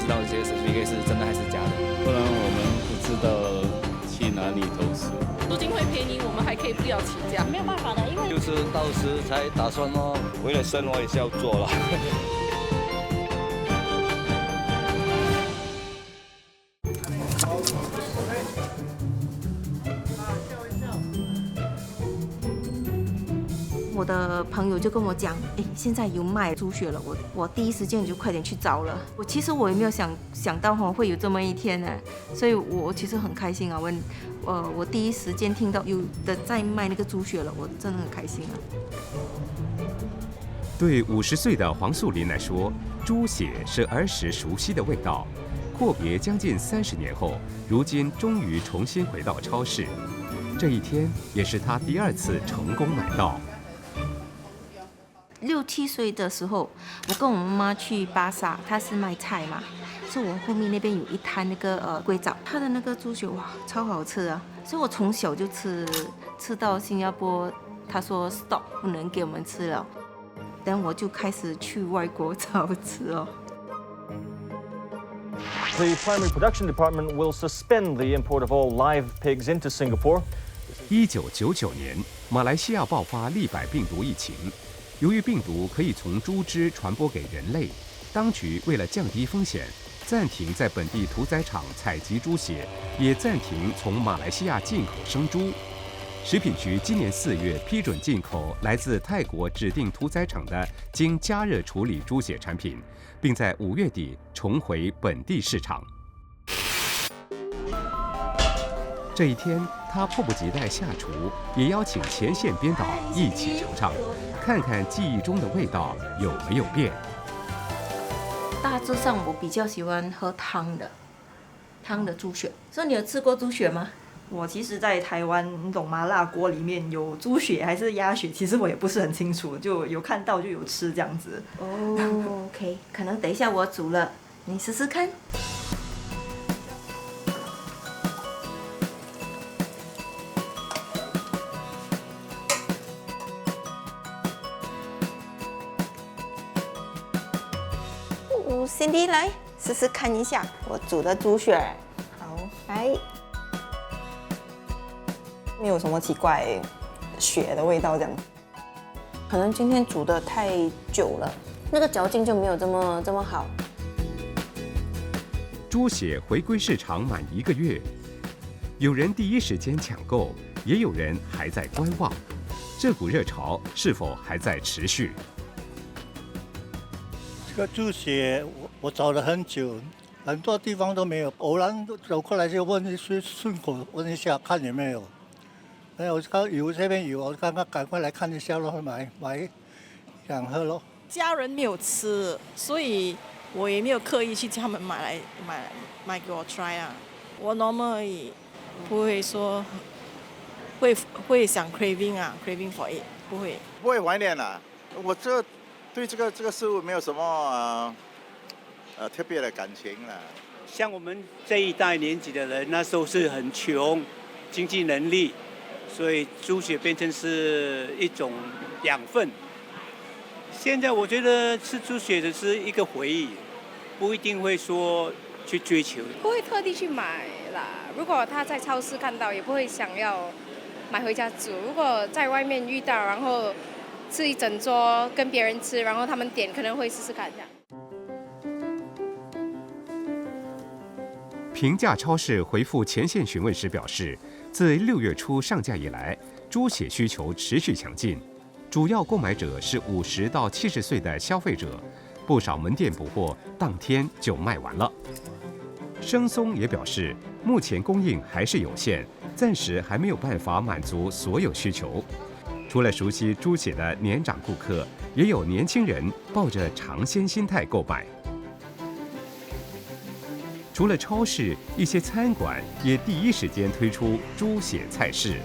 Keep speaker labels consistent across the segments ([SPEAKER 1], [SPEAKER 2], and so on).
[SPEAKER 1] 知道这些 certificate 是真的还是假的。
[SPEAKER 2] 不然我们不知道去哪里投资。
[SPEAKER 3] 租金会便宜，我们还可以不要起价。
[SPEAKER 4] 没有办法的，因为
[SPEAKER 5] 就是到时才打算哦，为了生活也是要做了。
[SPEAKER 6] 我的朋友就跟我讲，哎，现在有卖猪血了，我第一时间就快点去找了。其实我也没有想到会有这么一天呢，所以我其实很开心啊。我第一时间听到有的在卖那个猪血了，我真的很开心啊。
[SPEAKER 7] 对50岁的黄素林来说，猪血是儿时熟悉的味道。阔别将近30年后，如今终于重新回到超市。这一天也是他第2次成功买到。
[SPEAKER 6] 6、7岁的时候，我跟我妈妈去巴萨，她是卖菜嘛，所以我后面那边有一摊那个龟爪，它的那个猪血哇，超好吃啊！所以我从小就吃到新加坡，他说 stop 不能给我们吃了，然后我就开始去外国找吃哦。
[SPEAKER 8] The Primary Production Department will suspend the import of all live pigs into Singapore.
[SPEAKER 7] 1999年，马来西亚爆发利百病毒疫情。由于病毒可以从猪只传播给人类，当局为了降低风险，暂停在本地屠宰场采集猪血，也暂停从马来西亚进口生猪。食品局今年4月批准进口来自泰国指定屠宰场的经加热处理猪血产品，并在5月底重回本地市场。这一天，他迫不及待下厨，也邀请前线编导一起尝尝，看看记忆中的味道有没有变。
[SPEAKER 6] 大致上，我比较喜欢喝汤的猪血。所以你有吃过猪血吗？
[SPEAKER 9] 我其实，在台湾那种麻辣锅里面有猪血还是鸭血，其实我也不是很清楚，就有看到就有吃这样子。
[SPEAKER 6] 哦，OK， 可能等一下我煮了，你试试看。Cindy 来试试看一下我煮的猪血。好，来。
[SPEAKER 10] 没有什么奇怪血的味道，这样。可能今天煮的太久了，那个嚼劲就没有这么好。
[SPEAKER 7] 猪血回归市场满1个月，有人第一时间抢购，也有人还在观望。这股热潮是否还在持续？
[SPEAKER 11] 这个猪血我找了很久，很多地方都没有，偶然走过来就问，顺口问一下看有没有。哎，我看有这边有，我刚刚赶快来看一下咯，买想喝咯。
[SPEAKER 3] 家人没有吃，所以我也没有刻意去叫他们买给我 try 啊。我 normal 而已，不会说会想 craving for it， 不会
[SPEAKER 12] 怀念啦。我对这个事物没有什么特别的感情啦。
[SPEAKER 13] 像我们这一代年纪的人，那时候是很穷，经济能力。所以猪血变成是一种养分。现在我觉得吃猪血的是一个回忆，不一定会说去追求。
[SPEAKER 14] 不会特地去买啦。如果他在超市看到，也不会想要买回家煮。如果在外面遇到，然后吃一整桌跟别人吃，然后他们点，可能会试试看这样。
[SPEAKER 7] 平价超市回复前线询问时表示，自6月初上架以来，猪血需求持续强劲，主要购买者是50到70岁的消费者，不少门店补货当天就卖完了。生松也表示，目前供应还是有限，暂时还没有办法满足所有需求。除了熟悉猪血的年长顾客，也有年轻人抱着尝鲜心态购买。除了超市，一些餐馆也第一时间推出猪血菜式。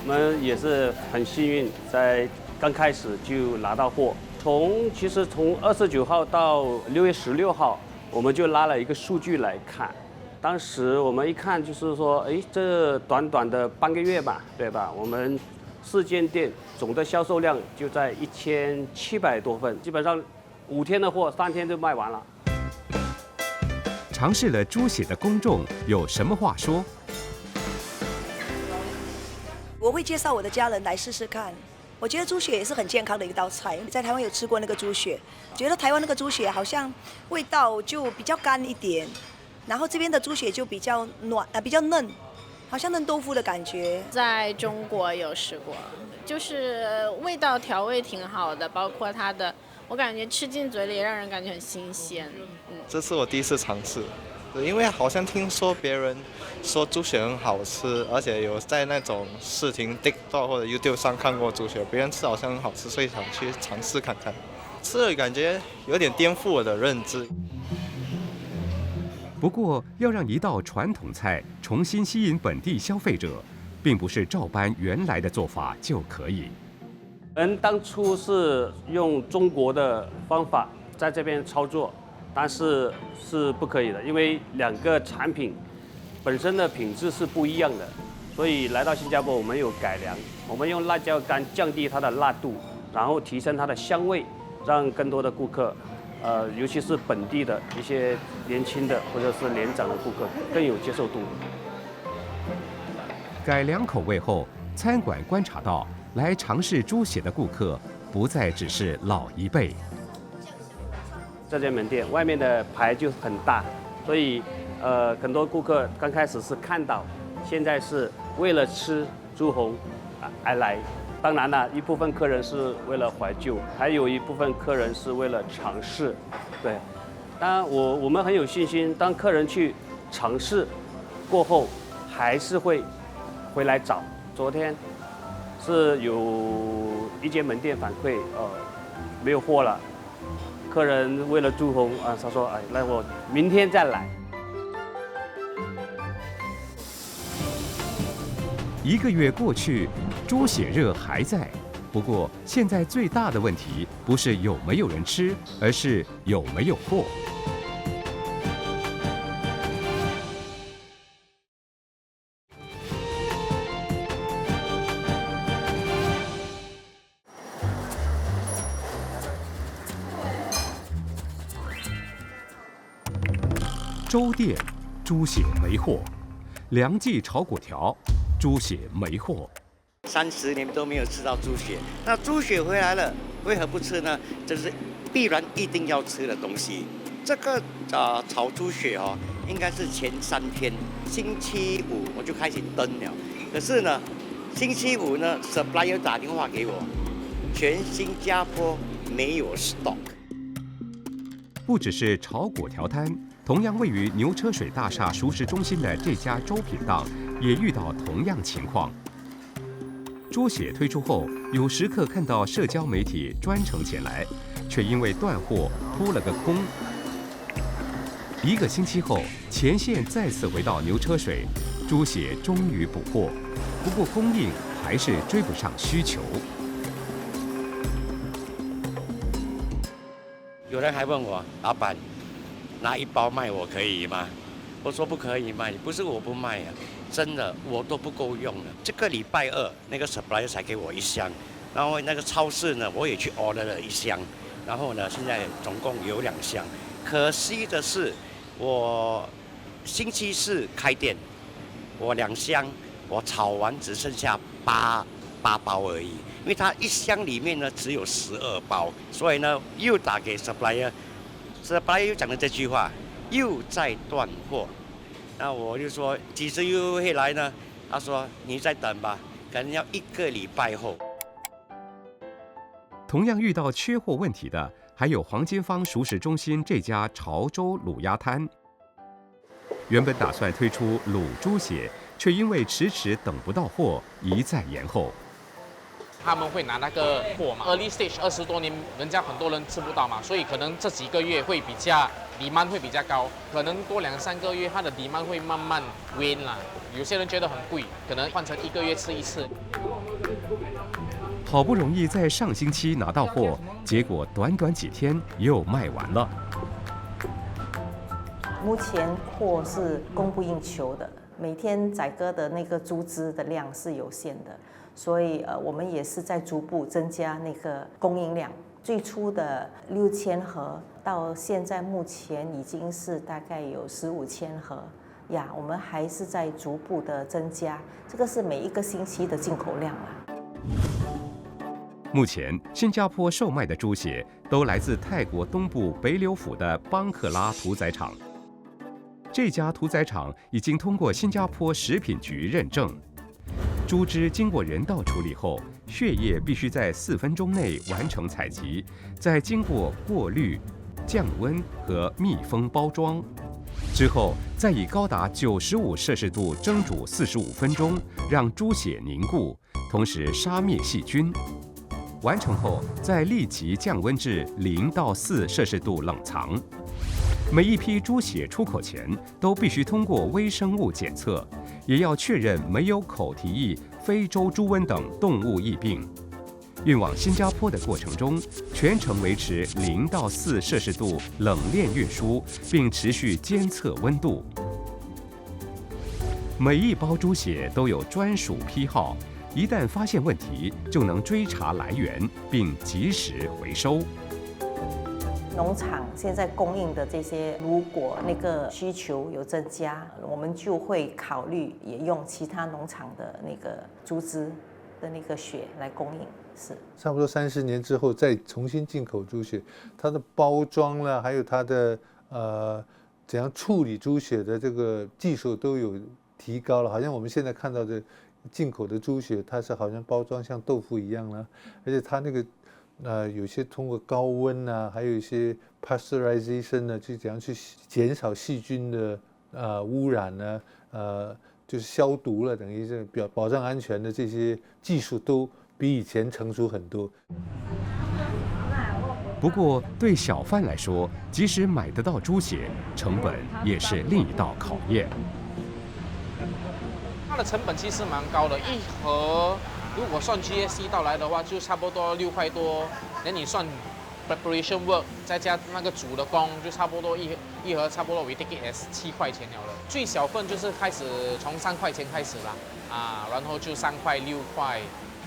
[SPEAKER 15] 我们也是很幸运，在刚开始就拿到货。其实从29号到6月16号，我们就拉了一个数据来看。当时我们一看就是说，哎，这短短的半个月吧，对吧？我们4间店总的销售量就在1700多份，基本上5天的货3天就卖完了。
[SPEAKER 7] 尝试了猪血的公众有什么话说？
[SPEAKER 4] 我会介绍我的家人来试试看。我觉得猪血也是很健康的一道菜。在台湾有吃过那个猪血，觉得台湾那个猪血好像味道就比较干一点，然后这边的猪血就比较比较嫩，好像嫩豆腐的感觉。
[SPEAKER 16] 在中国有试过，就是味道调味挺好的，包括它的，我感觉吃进嘴里让人感觉很新鲜。
[SPEAKER 17] 这是我第一次尝试，因为好像听说别人说猪血很好吃，而且有在那种视频 TikTok 或者 YouTube 上看过猪血，别人吃好像很好吃，所以想去尝试看看。吃了感觉有点颠覆我的认知。
[SPEAKER 7] 不过，要让一道传统菜重新吸引本地消费者，并不是照搬原来的做法就可以。
[SPEAKER 15] 我们当初是用中国的方法在这边操作，但是是不可以的，因为两个产品本身的品质是不一样的，所以来到新加坡我们有改良，我们用辣椒干降低它的辣度，然后提升它的香味，让更多的顾客，尤其是本地的一些年轻的或者是年长的顾客更有接受度。
[SPEAKER 7] 改良口味后，餐馆观察到来尝试猪血的顾客不再只是老一辈。
[SPEAKER 15] 这间门店外面的牌就很大，所以很多顾客刚开始是看到，现在是为了吃猪红而来。当然了，一部分客人是为了怀旧，还有一部分客人是为了尝试。对，当然我们很有信心，当客人去尝试过后，还是会回来找。昨天是有一间门店反馈，没有货了。客人为了猪红他说那我明天再来。
[SPEAKER 7] 1个月过去，猪血热还在。不过，现在最大的问题不是有没有人吃，而是有没有货。粥店猪血没货，梁记炒粿条猪血没货。
[SPEAKER 18] 30年都没有吃到猪血，那猪血回来了，为何不吃呢？这是必然一定要吃的东西。这个炒猪血哦，应该是前3天，星期五我就开始登了。可是呢，星期五呢 ，supplier 打电话给我，全新加坡没有 stock。
[SPEAKER 7] 不只是炒粿条摊，同样位于牛车水大厦熟食中心的这家粥品档，也遇到同样情况。猪血推出后，有食客看到社交媒体专程前来，却因为断货扑了个空。1个星期后，前线再次回到牛车水，猪血终于补货，不过供应还是追不上需求。
[SPEAKER 18] 有人还问我，老板，拿1包卖我可以吗？我说不可以卖，不是我不卖啊，真的我都不够用了。这个礼拜2那个 supplier 才给我1箱，然后那个超市呢我也去 order 了1箱，然后呢现在总共有2箱。可惜的是，我星期4开店，我2箱我炒完只剩下8包而已，因为它1箱里面呢只有12包，所以呢又打给 supplier 又讲了这句话。又在断货，那我就说几时又会来呢？他说你再等吧，可能要1个礼拜后。
[SPEAKER 7] 同样遇到缺货问题的，还有黄金坊熟食中心这家潮州卤鸭摊。原本打算推出卤猪血，却因为迟迟等不到货，一再延后。
[SPEAKER 19] 他们会拿那个货嘛 ，early stage 20多年，人家很多人吃不到嘛，所以可能这几个月会比较 demand 会比较高，可能多2-3个月，它的 demand 会慢慢 wane 啦。有些人觉得很贵，可能换成1个月吃1次。
[SPEAKER 7] 好不容易在上星期拿到货，结果短短几天又卖完了。
[SPEAKER 20] 目前货是供不应求的，每天宰割的那个猪只的量是有限的。所以我们也是在逐步增加那个供应量，最初的6000盒到现在目前已经是大概有15000盒呀，我们还是在逐步的增加，这个是每一个星期的进口量啦。
[SPEAKER 7] 目前，新加坡售卖的猪血都来自泰国东部北柳府的邦克拉屠宰场。这家屠宰场已经通过新加坡食品局认证。猪只经过人道处理后，血液必须在4分钟内完成采集，再经过过滤、降温和密封包装，之后再以高达95摄氏度蒸煮45分钟，让猪血凝固，同时杀灭细菌。完成后，再立即降温至0到4摄氏度冷藏。每一批猪血出口前都必须通过微生物检测，也要确认没有口蹄疫、非洲猪瘟等动物疫病。运往新加坡的过程中，全程维持0到4摄氏度冷链运输，并持续监测温度。每一包猪血都有专属批号，一旦发现问题，就能追查来源，并及时回收。
[SPEAKER 20] 农场现在供应的这些，如果那个需求有增加，我们就会考虑也用其他农场的那个猪只的那个血来供应。是
[SPEAKER 21] 差不多30年之后再重新进口猪血，它的包装啦，还有它的怎样处理猪血的这个技术都有提高了。好像我们现在看到的进口的猪血，它是好像包装像豆腐一样啦，而且它那个有些通过高温啊，还有一些 pasteurization 呢，去怎样去减少细菌的污染呢？就是消毒了，等于是保障安全的这些技术都比以前成熟很多。
[SPEAKER 7] 不过，对小贩来说，即使买得到猪血，成本也是另一道考验。
[SPEAKER 19] 它的成本其实蛮高的，一盒如果算 GST 到来的话，就差不多6块多。那你算 preparation work 再加那个煮的工，就差不多一盒差不多 we take it as 7块钱了。最小份就是开始从3块钱开始啦，然后就3块、6块、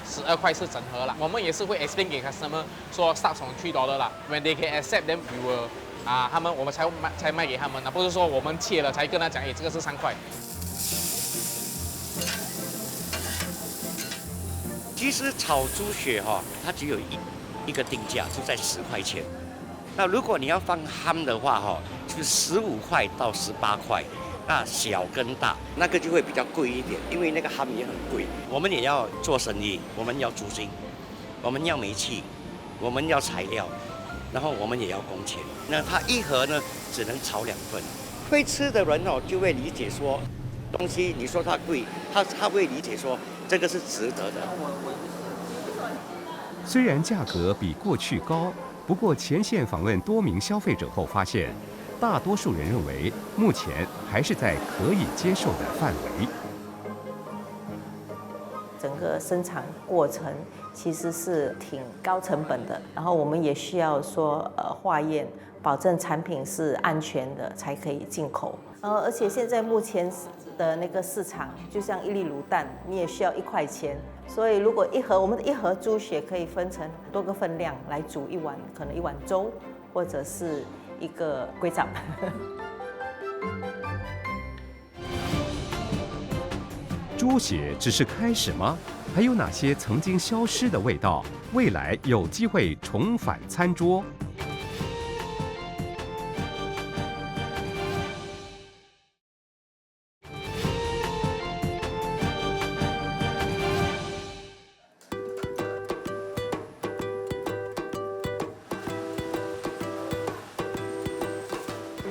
[SPEAKER 19] 12块是整盒啦。我们也是会 explain 给 customer 说 start from $3啦 ，when they can accept then we will 我们才卖给他们，不是说我们切了才跟他讲，这个是3块。
[SPEAKER 18] 其实炒猪血它只有一个定价，就在10块钱。那如果你要放ham的话就是15块到18块。那小跟大那个就会比较贵一点，因为那个ham也很贵。我们也要做生意，我们要租金，我们要煤气，我们要材料，然后我们也要工钱。那它一盒呢只能炒2份。会吃的人就会理解说，东西你说它贵，他会理解说这个是值得的。
[SPEAKER 7] 虽然价格比过去高，不过前线访问多名消费者后发现，大多数人认为目前还是在可以接受的范围。
[SPEAKER 20] 整个生产过程其实是挺高成本的，然后我们也需要说化验，保证产品是安全的才可以进口。而且现在目前的那个市场，就像1粒卤蛋，你也需要1块钱。所以如果我们的一盒猪血可以分成多个分量来煮一碗，可能1碗粥，或者是一个粿枣。
[SPEAKER 7] 猪血只是开始吗？还有哪些曾经消失的味道，未来有机会重返餐桌？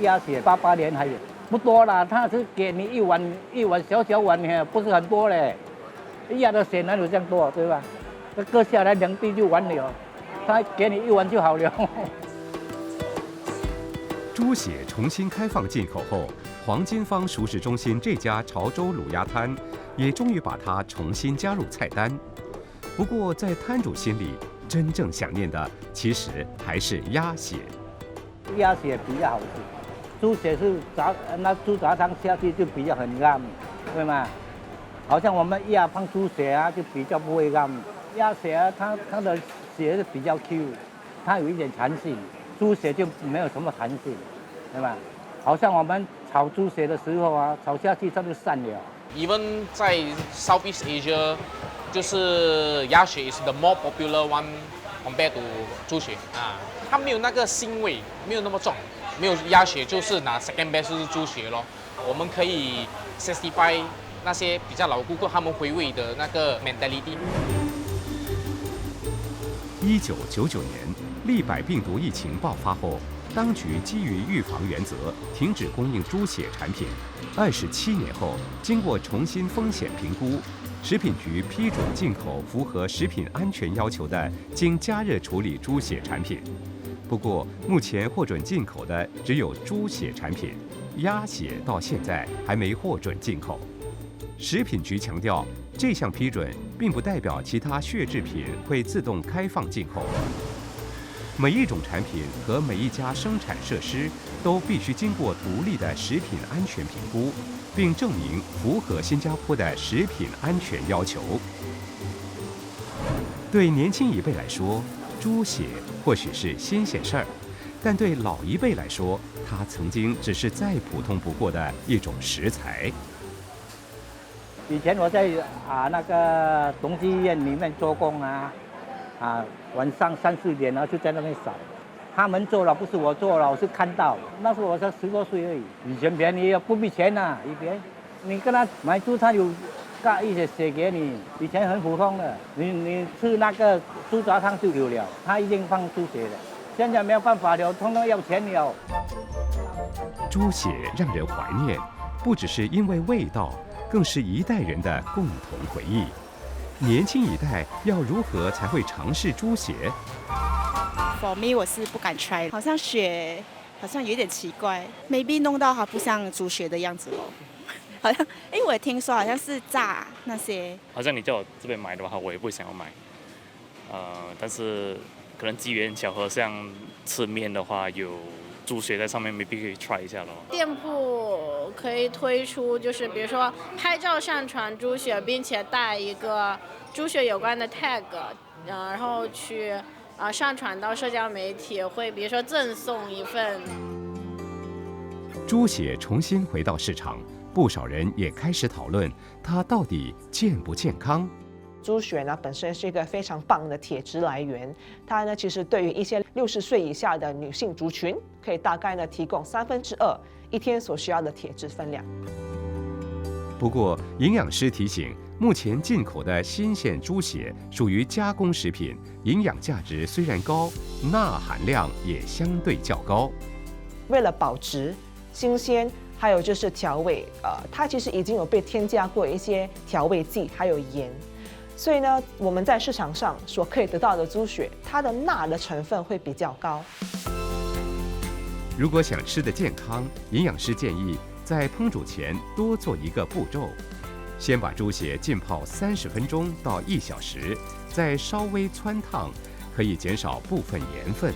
[SPEAKER 22] 鸭血88年还有，不多了，他是给你一碗小碗，不是很多嘞。鸭的血哪有这样多，对吧？割下来2滴就完了，他给你1碗就好了。
[SPEAKER 7] 猪血重新开放进口后，黄金坊熟食中心这家潮州卤鸭摊也终于把它重新加入菜单。不过，在摊主心里，真正想念的其实还是鸭血。
[SPEAKER 22] 鸭血比较好吃。猪血是猪杂汤下去就比较很干，对吗？好像我们鸭放猪血就比较不会干。鸭血它的血是比较 Q，它有一点弹性，猪血就没有什么弹性，对吧？好像我们炒猪血的时候啊，炒下去它就散了。
[SPEAKER 19] Even 在 Southeast Asia， 就是鸭血 is the more popular one compared to 猪血啊，它没有那个腥味，没有那么重，没有鸭血就是拿 second best 就是猪血咯。我们可以 satisfy 那些比较老顾客他们回味的那个 mentality。
[SPEAKER 7] 1999年，立百病毒疫情爆发后，当局基于预防原则，停止供应猪血产品。27年后，经过重新风险评估，食品局批准进口符合食品安全要求的经加热处理猪血产品。不过，目前获准进口的只有猪血产品，鸭血到现在还没获准进口。食品局强调，这项批准并不代表其他血制品会自动开放进口。每一种产品和每一家生产设施都必须经过独立的食品安全评估，并证明符合新加坡的食品安全要求。对年轻一辈来说，猪血或许是新鲜事儿，但对老一辈来说，它曾经只是再普通不过的一种食材。
[SPEAKER 22] 以前我在那个同济医院里面做工晚上3、4点就在那边扫。他们做了，不是我做了，我是看到。那时候我才10多岁而已。以前便宜不必钱一边你跟他买猪，他有嘎一些血给你。以前很普通的，你吃那个猪杂汤就有了，他一定放猪血的。现在没有办法了，通通要钱了。
[SPEAKER 7] 猪血让人怀念，不只是因为味道，更是一代人的共同回忆。年轻一代要如何才会尝试猪血
[SPEAKER 1] ？For me， 我是不敢 try， 好像血好像有点奇怪 ，maybe 弄到它不像猪血的样子哦。好像，我也听说好像是炸那些。
[SPEAKER 2] 好像你叫我这边买的话，我也不想要买。但是可能机缘巧合，像吃面的话有猪血在上面， maybe 可以 try 一下咯。
[SPEAKER 16] 店铺可以推出，就是比如说拍照上传猪血，并且带一个猪血有关的 tag， 然后去上传到社交媒体，会比如说赠送一份。
[SPEAKER 7] 猪血重新回到市场，不少人也开始讨论它到底健不健康。
[SPEAKER 23] 猪血呢本身是一个非常棒的铁质来源，它呢其实对于一些60岁以下的女性族群，可以大概呢提供2/3一天所需要的铁质分量。
[SPEAKER 7] 不过，营养师提醒，目前进口的新鲜猪血属于加工食品，营养价值虽然高，钠含量也相对较高。
[SPEAKER 23] 为了保值、新鲜，还有就是调味，它其实已经有被添加过一些调味剂，还有盐。所以呢，我们在市场上所可以得到的猪血，它的钠的成分会比较高。
[SPEAKER 7] 如果想吃得健康，营养师建议在烹煮前多做一个步骤，先把猪血浸泡30分钟到1小时，再稍微汆烫，可以减少部分盐分。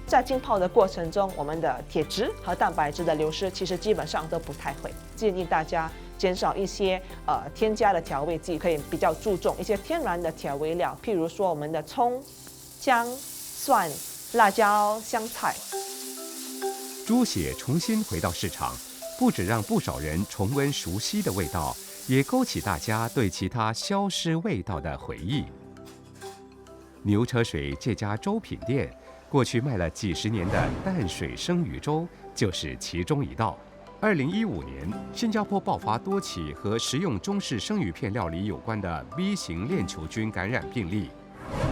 [SPEAKER 23] 在浸泡的过程中，我们的铁质和蛋白质的流失其实基本上都不太会。建议大家减少一些添加的调味剂，可以比较注重一些天然的调味料，譬如说我们的葱、姜、蒜、辣椒、香菜。
[SPEAKER 7] 猪血重新回到市场，不只让不少人重温熟悉的味道，也勾起大家对其他消失味道的回忆。牛车水这家粥品店，过去卖了几十年的淡水生鱼粥就是其中一道。2015年，新加坡爆发多起和食用中式生鱼片料理有关的 B 型链球菌感染病例。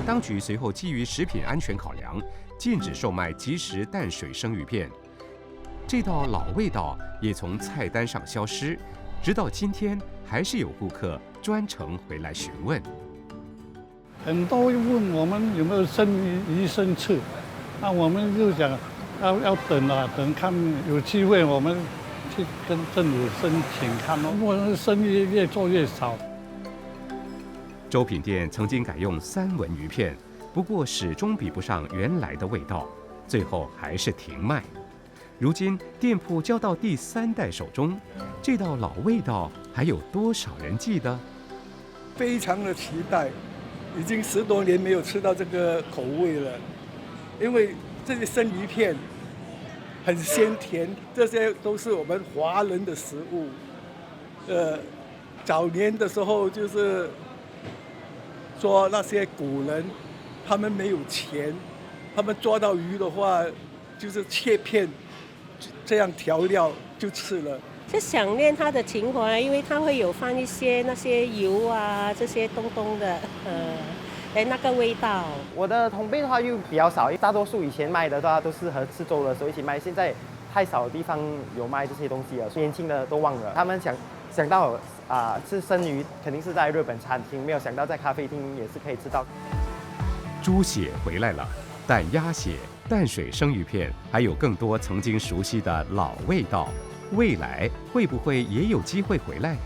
[SPEAKER 7] 当局随后基于食品安全考量，禁止售卖即食淡水生鱼片。这道老味道也从菜单上消失，直到今天还是有顾客专程回来询问。
[SPEAKER 11] 很多问我们有没有生鱼生吃，那我们就讲要等等看有机会我们去跟政府申请看，我们生意越做越少。
[SPEAKER 7] 粥品店曾经改用3文鱼片，不过始终比不上原来的味道，最后还是停卖。如今店铺交到第3代手中，这道老味道还有多少人记得？
[SPEAKER 24] 非常的期待，已经10多年没有吃到这个口味了。
[SPEAKER 5] 因为这些生鱼片很鲜甜，这些都是我们华人的食物。早年的时候就是说那些古人，他们没有钱，他们抓到鱼的话就是切片，这样调料就吃了。
[SPEAKER 8] 就想念他的情怀，因为他会有放一些那些油啊这些东东的，那个味道。
[SPEAKER 9] 我的同辈的话又比较少，大多数以前卖的话都是和吃粥的时候一起卖，现在太少地方有卖这些东西了，年轻的都忘了。他们想到吃生鱼肯定是在日本餐厅，没有想到在咖啡厅也是可以吃到。
[SPEAKER 7] 猪血回来了，淡鸭血、淡水生鱼片，还有更多曾经熟悉的老味道。未来会不会也有机会回来？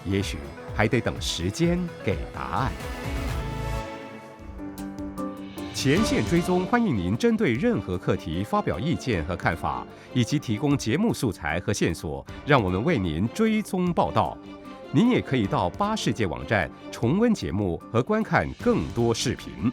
[SPEAKER 7] 也许还得等时间给答案。前线追踪，欢迎您针对任何课题发表意见和看法，以及提供节目素材和线索，让我们为您追踪报道。您也可以到巴世界网站重温节目和观看更多视频。